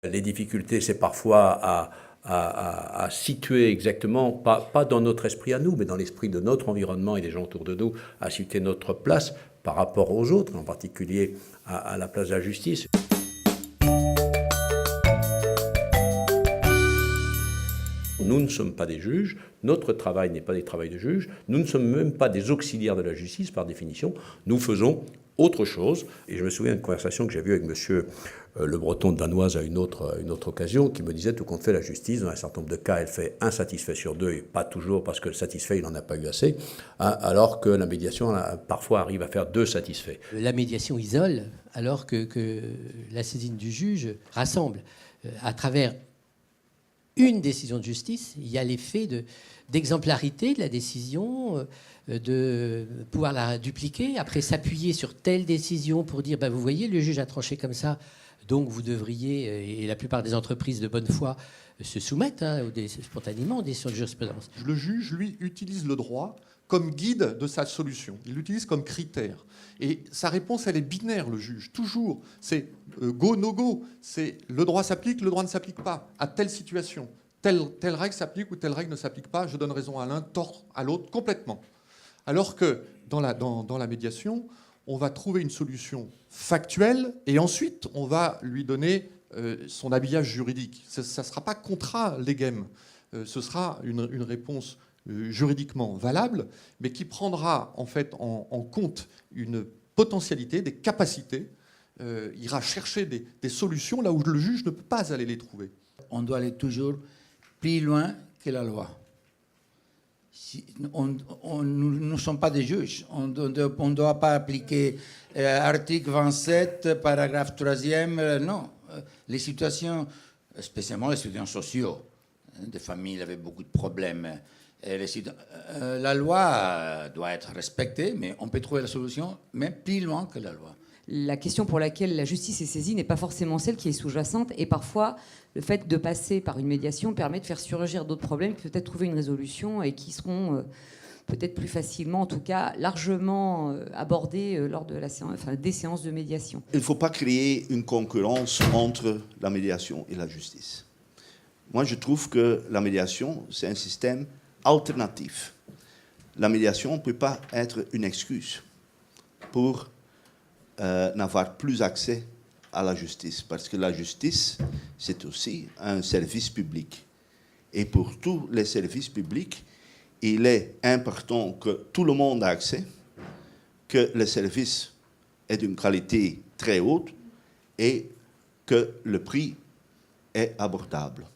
Les difficultés, c'est parfois à situer exactement, pas dans notre esprit à nous, mais dans l'esprit de notre environnement et des gens autour de nous, à situer notre place par rapport aux autres, en particulier à la place de la justice. Nous ne sommes pas des juges, notre travail n'est pas des travails de juges, nous ne sommes même pas des auxiliaires de la justice par définition, nous faisons autre chose. Et je me souviens d'une conversation que j'ai eue avec monsieur Le Breton de Danoise à une autre occasion, qui me disait tout compte fait, la justice, dans un certain nombre de cas, elle fait un satisfait sur deux, et pas toujours parce que le satisfait, il n'en a pas eu assez, hein, alors que la médiation, parfois, arrive à faire deux satisfaits. La médiation isole, alors que la saisine du juge rassemble. À travers une décision de justice, il y a l'effet d'exemplarité de la décision, de pouvoir la dupliquer, après s'appuyer sur telle décision pour dire, vous voyez, le juge a tranché comme ça, donc vous devriez, et la plupart des entreprises de bonne foi se soumettent spontanément aux décisions de jurisprudence. Le juge, lui, utilise le droit comme guide de sa solution. Il l'utilise comme critère. Et sa réponse, elle est binaire, le juge. Toujours. C'est go, no go. C'est le droit s'applique, le droit ne s'applique pas. À telle situation, telle règle s'applique ou telle règle ne s'applique pas. Je donne raison à l'un, tort à l'autre, complètement. Alors que dans la médiation, on va trouver une solution factuelle et ensuite, on va lui donner son habillage juridique. Ça ne sera pas contra legem. Ce sera une réponse juridiquement valable, mais qui prendra en fait en compte une potentialité, des capacités, ira chercher des solutions là où le juge ne peut pas aller les trouver. On doit aller toujours plus loin que la loi. Nous ne sommes pas des juges. On ne doit pas appliquer article 27, paragraphe 3e. Non. Les situations, spécialement les situations sociaux, des familles avec beaucoup de problèmes, la loi doit être respectée, mais on peut trouver la solution même plus loin que la loi. La question pour laquelle la justice est saisie n'est pas forcément celle qui est sous-jacente, et parfois le fait de passer par une médiation permet de faire surgir d'autres problèmes, peut-être trouver une résolution et qui seront peut-être plus facilement, en tout cas largement abordés lors de des séances de médiation. Il ne faut pas créer une concurrence entre la médiation et la justice. Moi, je trouve que la médiation, c'est un système alternatif. La médiation ne peut pas être une excuse pour n'avoir plus accès à la justice, parce que la justice, c'est aussi un service public. Et pour tous les services publics, il est important que tout le monde ait accès, que le service est d'une qualité très haute et que le prix est abordable.